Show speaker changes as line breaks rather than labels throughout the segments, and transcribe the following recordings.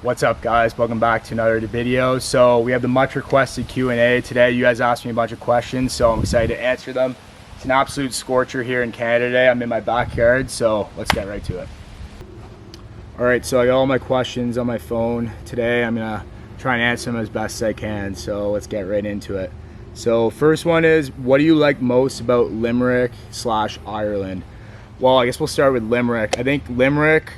What's up, guys? Welcome back to another video. So we have the much requested Q&A today. You guys asked me a bunch of questions, so I'm excited to answer them. It's an absolute scorcher here in Canada today. I'm in my backyard, so let's get right to it. All right, so I got all my questions on my phone today. I'm gonna try and answer them as best as I can, so let's get right into it. So first one is, what do you like most about Limerick/Ireland? Well, I guess we'll start with Limerick. I think Limerick,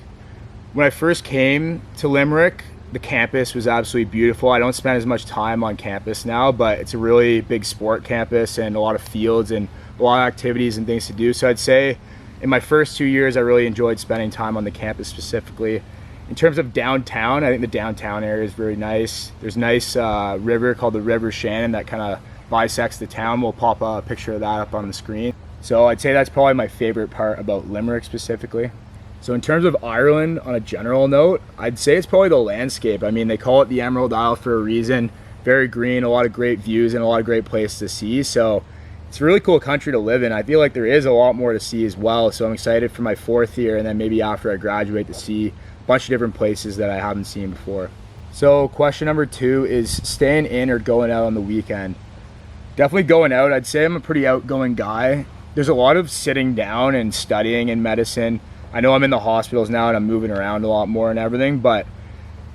when I first came to Limerick, the campus was absolutely beautiful. I don't spend as much time on campus now, but it's a really big sport campus and a lot of fields and a lot of activities and things to do. So I'd say in my first 2 years, I really enjoyed spending time on the campus specifically. In terms of downtown, I think the downtown area is very nice. There's a nice river called the River Shannon that kind of bisects the town. We'll pop a picture of that up on the screen. So I'd say that's probably my favorite part about Limerick specifically. So in terms of Ireland, on a general note, I'd say it's probably the landscape. I mean, they call it the Emerald Isle for a reason. Very green, a lot of great views and a lot of great places to see. So it's a really cool country to live in. I feel like there is a lot more to see as well. So I'm excited for my fourth year and then maybe after I graduate to see a bunch of different places that I haven't seen before. So question number 2 is staying in or going out on the weekend? Definitely going out. I'd say I'm a pretty outgoing guy. There's a lot of sitting down and studying in medicine. I know I'm in the hospitals now and I'm moving around a lot more and everything, but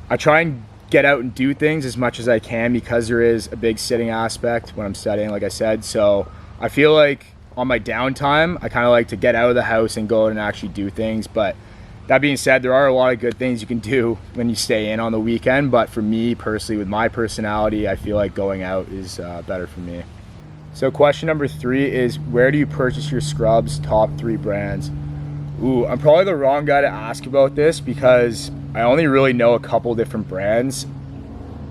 I try and get out and do things as much as I can because there is a big sitting aspect when I'm studying, like I said. So I feel like on my downtime, I kind of like to get out of the house and go out and actually do things. But that being said, there are a lot of good things you can do when you stay in on the weekend. But for me personally, with my personality, I feel like going out is better for me. So question number 3 is, where do you purchase your scrubs? Top 3 brands. Ooh, I'm probably the wrong guy to ask about this because I only really know a couple different brands.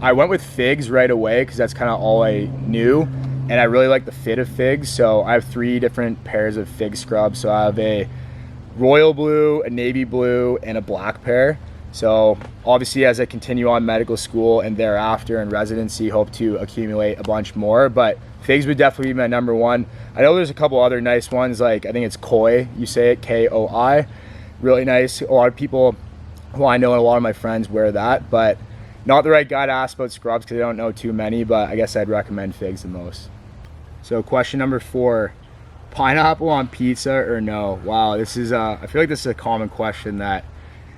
I went with Figs right away because that's kind of all I knew, and I really like the fit of Figs. So I have 3 different pairs of Fig scrubs. So I have a royal blue, a navy blue, and a black pair. So obviously as I continue on medical school and thereafter in residency, hope to accumulate a bunch more, but Figs would definitely be my number 1. I know there's a couple other nice ones, like I think it's Koi, you say it, K-O-I, really nice. A lot of people who I know and a lot of my friends wear that, but not the right guy to ask about scrubs because I don't know too many, but I guess I'd recommend Figs the most. So question number 4, pineapple on pizza or no? Wow, this is I feel like this is a common question that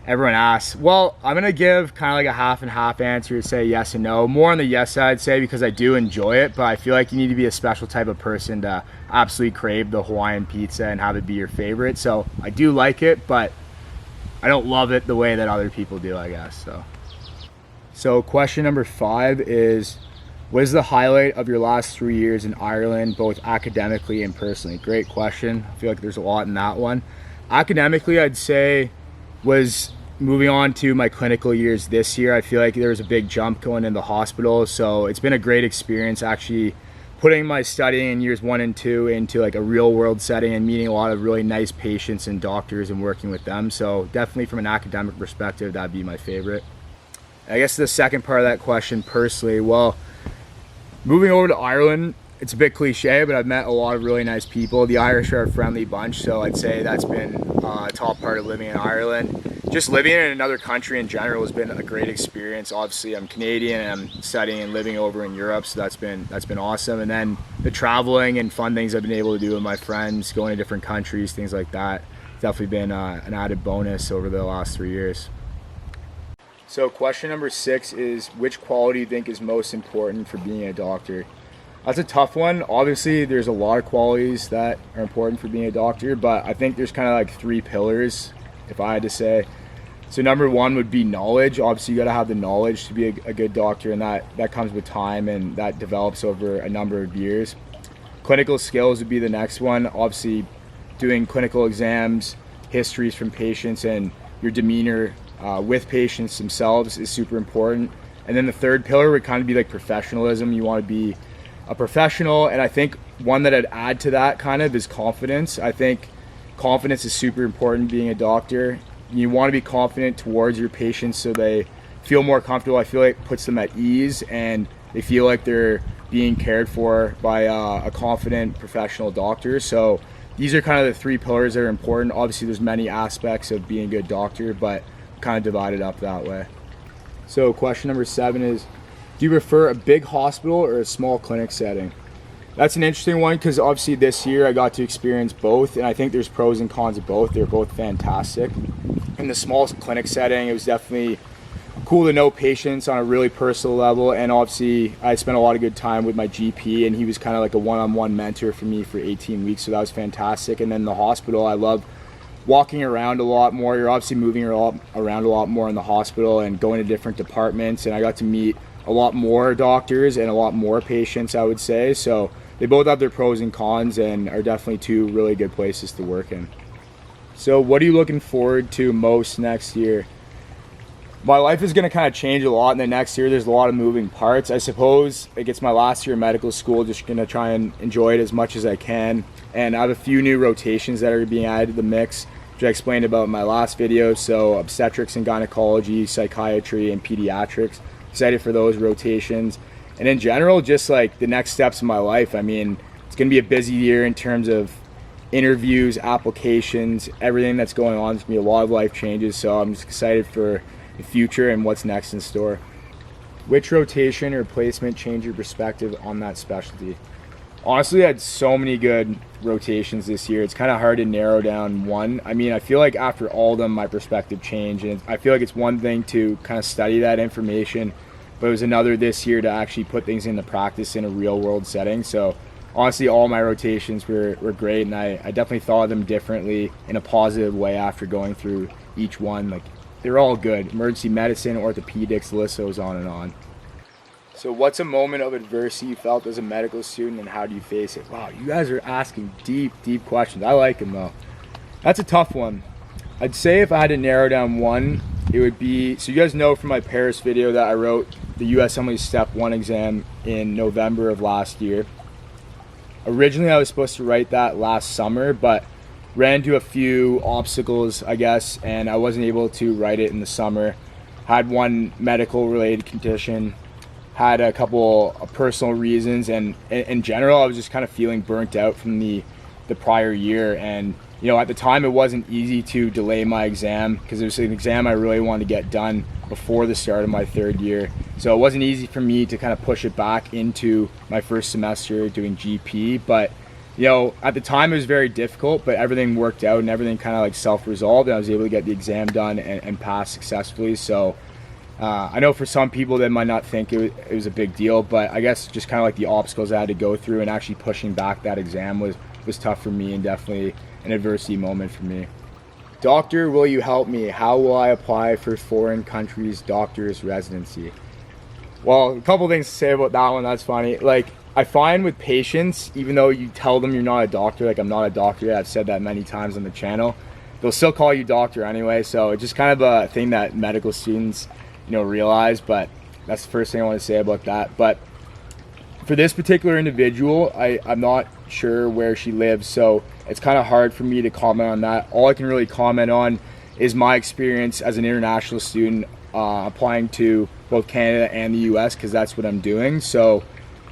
everyone asks. Well, I'm gonna give kind of like a half and half answer to say yes and no. More on the yes side, say, because I do enjoy it, but I feel like you need to be a special type of person to absolutely crave the Hawaiian pizza and have it be your favorite. So I do like it, but I don't love it the way that other people do, I guess. So question number 5 is, what is the highlight of your last 3 years in Ireland, both academically and personally? Great question. I feel like there's a lot in that one. Academically, I'd say was moving on to my clinical years this year. I feel like there was a big jump going in the hospital, so it's been a great experience actually putting my studying in years 1 and 2 into like a real world setting and meeting a lot of really nice patients and doctors and working with them. So definitely from an academic perspective, that'd be my favorite. I guess the second part of that question personally, well, moving over to Ireland, it's a bit cliche, but I've met a lot of really nice people. The Irish are a friendly bunch, so I'd say that's been a top part of living in Ireland. Just living in another country in general has been a great experience. Obviously, I'm Canadian and I'm studying and living over in Europe, so that's been awesome. And then the traveling and fun things I've been able to do with my friends, going to different countries, things like that, definitely been an added bonus over the last 3 years. So question number 6 is, which quality do you think is most important for being a doctor? That's a tough one. Obviously, there's a lot of qualities that are important for being a doctor, but I think there's kind of like 3 pillars, if I had to say. So number 1 would be knowledge. Obviously, you got to have the knowledge to be a good doctor, and that comes with time, and that develops over a number of years. Clinical skills would be the next one. Obviously, doing clinical exams, histories from patients, and your demeanor with patients themselves is super important. And then the 3rd pillar would kind of be like professionalism. You want to be a professional, and I think one that I'd add to that kind of is confidence. I think confidence is super important being a doctor. You want to be confident towards your patients so they feel more comfortable. I feel like it puts them at ease and they feel like they're being cared for by a confident professional doctor. So these are kind of the 3 pillars that are important. Obviously there's many aspects of being a good doctor, but kind of divided up that way. So question number 7 is, do you prefer a big hospital or a small clinic setting? That's an interesting one because obviously this year I got to experience both, and I think there's pros and cons of both. They're both fantastic. In the small clinic setting, it was definitely cool to know patients on a really personal level, and obviously I spent a lot of good time with my GP, and he was kind of like a one-on-one mentor for me for 18 weeks, so that was fantastic. And then the hospital, I love walking around a lot more. You're obviously moving around a lot more in the hospital and going to different departments, and I got to meet a lot more doctors and a lot more patients, I would say. So they both have their pros and cons and are definitely two really good places to work in. So what are you looking forward to most next year? My life is going to kind of change a lot in the next year. There's a lot of moving parts. I suppose like it's my last year of medical school, just going to try and enjoy it as much as I can. And I have a few new rotations that are being added to the mix, which I explained about in my last video. So obstetrics and gynecology, psychiatry, and pediatrics. Excited for those rotations. And in general, just like the next steps in my life. I mean, it's going to be a busy year in terms of interviews, applications, everything that's going on. There's going to be a lot of life changes. So I'm just excited for the future and what's next in store. Which rotation or placement changed your perspective on that specialty? Honestly, I had so many good rotations this year. It's kind of hard to narrow down one. I mean, I feel like after all of them, my perspective changed. And I feel like it's one thing to kind of study that information, but it was another this year to actually put things into practice in a real world setting. So honestly, all my rotations were great, and I definitely thought of them differently in a positive way after going through each one. Like, they're all good. Emergency medicine, orthopedics, the list goes on and on. So what's a moment of adversity you felt as a medical student, and how do you face it? Wow, you guys are asking deep questions. I like them though. That's a tough one. I'd say if I had to narrow down one, it would be, so you guys know from my Paris video that I wrote the USMLE Step 1 exam in November of last year. Originally I was supposed to write that last summer, but ran into a few obstacles, I guess, and I wasn't able to write it in the summer. Had one medical related condition, had a couple of personal reasons, and in general I was just kind of feeling burnt out from the prior year. And you know, at the time it wasn't easy to delay my exam because it was an exam I really wanted to get done before the start of my third year. So it wasn't easy for me to kind of push it back into my first semester doing GP. But you know, at the time it was very difficult, but everything worked out and everything kind of like self-resolved, and I was able to get the exam done and pass successfully. So I know for some people they might not think it was a big deal, but I guess just kind of like the obstacles I had to go through and actually pushing back that exam was tough for me, and definitely an adversity moment for me. Doctor, will you help me? How will I apply for foreign countries doctor's residency? Well, a couple things to say about that one. That's funny. Like, I find with patients, even though you tell them you're not a doctor, like I'm not a doctor yet, I've said that many times on the channel, they'll still call you doctor anyway. So it's just kind of a thing that medical students, you know, realize. But that's the first thing I want to say about that. But for this particular individual, I'm not sure where she lives, so it's kind of hard for me to comment on that. All I can really comment on is my experience as an international student applying to both Canada and the US, because that's what I'm doing. So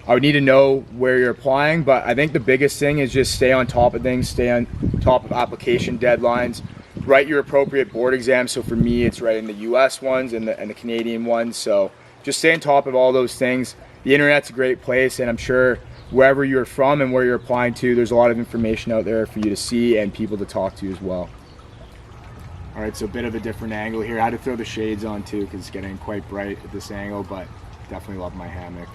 I would need to know where you're applying, but I think the biggest thing is just stay on top of things, stay on top of application deadlines, write your appropriate board exams. So for me, it's writing the US ones and the Canadian ones. So just stay on top of all those things. The internet's a great place, and I'm sure wherever you're from and where you're applying to, there's a lot of information out there for you to see and people to talk to as well. All right, so a bit of a different angle here. I had to throw the shades on too because it's getting quite bright at this angle, but definitely love my hammock.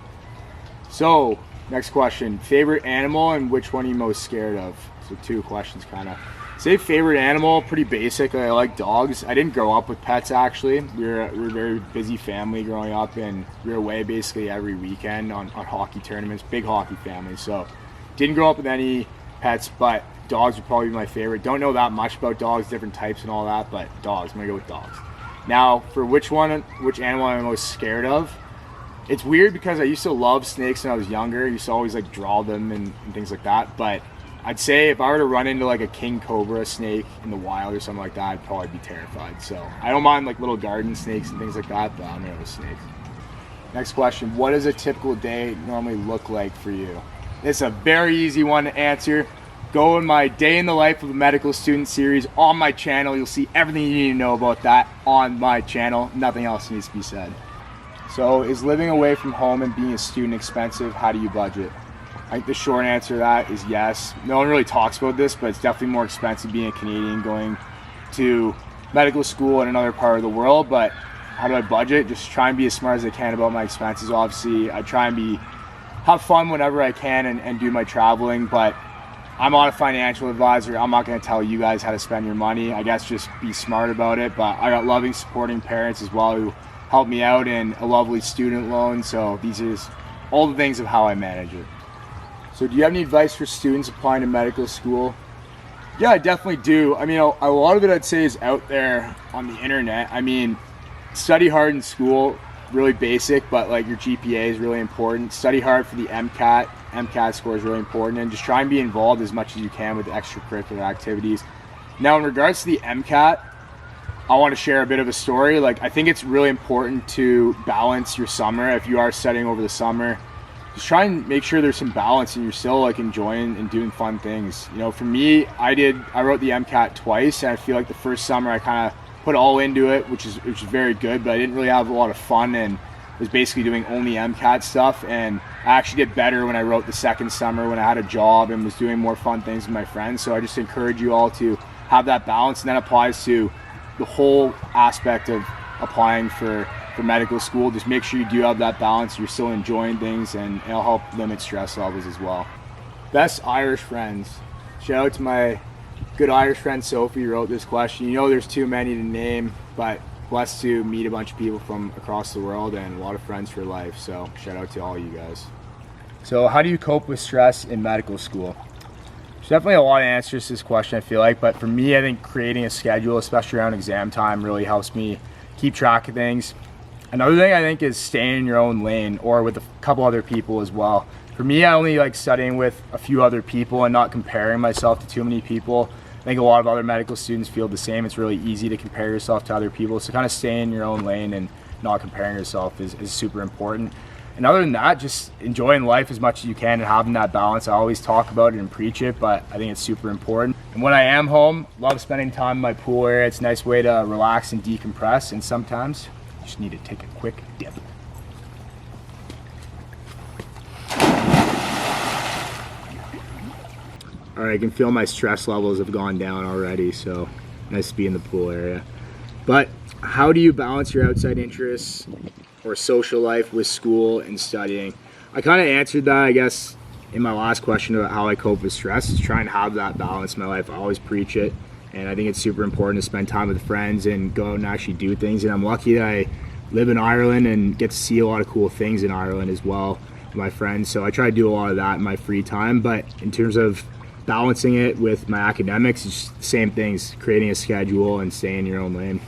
So, next question. Favorite animal and which one are you most scared of? So 2 questions kind of. Say favorite animal, pretty basic. I like dogs. I didn't grow up with pets actually. We were a very busy family growing up, and we were away basically every weekend on hockey tournaments, big hockey family. So didn't grow up with any pets, but dogs would probably be my favorite. Don't know that much about dogs, different types and all that, but dogs, I'm gonna go with dogs. Now for which animal I'm most scared of, it's weird because I used to love snakes when I was younger. I used to always like draw them and things like that, but I'd say if I were to run into like a king cobra snake in the wild or something like that, I'd probably be terrified. So I don't mind like little garden snakes and things like that, but I'm gonna go with snakes. Next question, what does a typical day normally look like for you? It's a very easy one to answer. go in my day in the life of a medical student series on my channel. You'll see everything you need to know about that on my channel. Nothing else needs to be said. So is living away from home and being a student expensive? How do you budget? I think the short answer to that is yes. No one really talks about this, but it's definitely more expensive being a Canadian going to medical school in another part of the world. But how do I budget? Just try and be as smart as I can about my expenses. Obviously, I try and have fun whenever I can and do my traveling, but I'm not a financial advisor. I'm not going to tell you guys how to spend your money. I guess just be smart about it. But I got loving, supporting parents as well who helped me out in a lovely student loan. So these are all the things of how I manage it. So do you have any advice for students applying to medical school? Yeah, I definitely do. I mean, a lot of it I'd say is out there on the internet. I mean, study hard in school, really basic, but like your GPA is really important. Study hard for the MCAT. MCAT score is really important, and just try and be involved as much as you can with extracurricular activities. Now, in regards to the MCAT, I want to share a bit of a story. Like, I think it's really important to balance your summer. If you are studying over the summer, just try and make sure there's some balance and you're still like enjoying and doing fun things. You know, for me, I wrote the MCAT twice, and I feel like the first summer I kind of put all into it, which is very good, but I didn't really have a lot of fun and was basically doing only MCAT stuff. And I actually did better when I wrote the second summer, when I had a job and was doing more fun things with my friends. So I just encourage you all to have that balance, and that applies to the whole aspect of applying for medical school. Just make sure you do have that balance, you're still enjoying things, and it'll help limit stress levels as well. Best Irish friends. Shout out to my good Irish friend Sophie who wrote this question. You know, there's too many to name, but blessed to meet a bunch of people from across the world and a lot of friends for life. So shout out to all you guys. So how do you cope with stress in medical school? There's definitely a lot of answers to this question, I feel like, but for me, I think creating a schedule, especially around exam time, really helps me keep track of things. Another thing I think is staying in your own lane or with a couple other people as well. For me, I only like studying with a few other people and not comparing myself to too many people. I think a lot of other medical students feel the same. It's really easy to compare yourself to other people. So kind of staying in your own lane and not comparing yourself is super important. And other than that, just enjoying life as much as you can and having that balance. I always talk about it and preach it, but I think it's super important. And when I am home, love spending time in my pool area. It's a nice way to relax and decompress. And sometimes you just need to take a quick dip. All right, I can feel my stress levels have gone down already, so nice to be in the pool area. But how do you balance your outside interests or social life with school and studying? I kind of answered that, I guess, in my last question about how I cope with stress, is try and have that balance in my life. I always preach it, and I think it's super important to spend time with friends and go out and actually do things. And I'm lucky that I live in Ireland and get to see a lot of cool things in Ireland as well with my friends. So I try to do a lot of that in my free time. But in terms of balancing it with my academics, it's the same things, creating a schedule and staying in your own lane.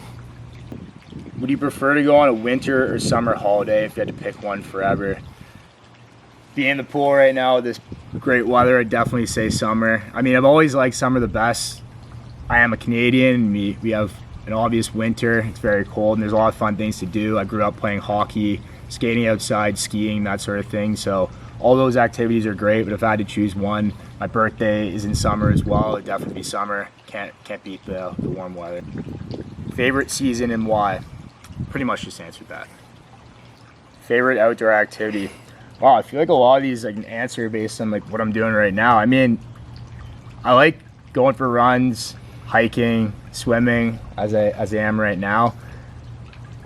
Would you prefer to go on a winter or summer holiday if you had to pick one forever? Being in the pool right now with this great weather, I'd definitely say summer. I mean, I've always liked summer the best. I am a Canadian. We have an obvious winter. It's very cold and there's a lot of fun things to do. I grew up playing hockey, skating outside, skiing, that sort of thing. So all those activities are great, but if I had to choose one, my birthday is in summer as well. It'd definitely be summer. Can't beat the warm weather. Favorite season and why? Pretty much just answered that. Favorite outdoor activity? Wow, I feel like a lot of these I can answer based on like what I'm doing right now. I mean, I like going for runs, hiking, swimming as I am right now.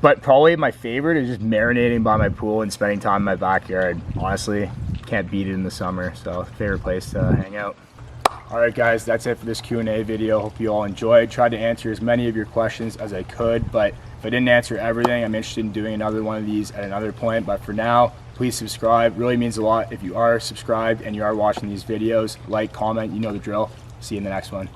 But probably my favorite is just marinating by my pool and spending time in my backyard. Honestly, can't beat it in the summer, so favorite place to hang out. Alright guys, that's it for this Q&A video. Hope you all enjoyed. Tried to answer as many of your questions as I could, but if I didn't answer everything, I'm interested in doing another one of these at another point. But for now, please subscribe. Really means a lot if you are subscribed and you are watching these videos. Like, comment, you know the drill. See you in the next one.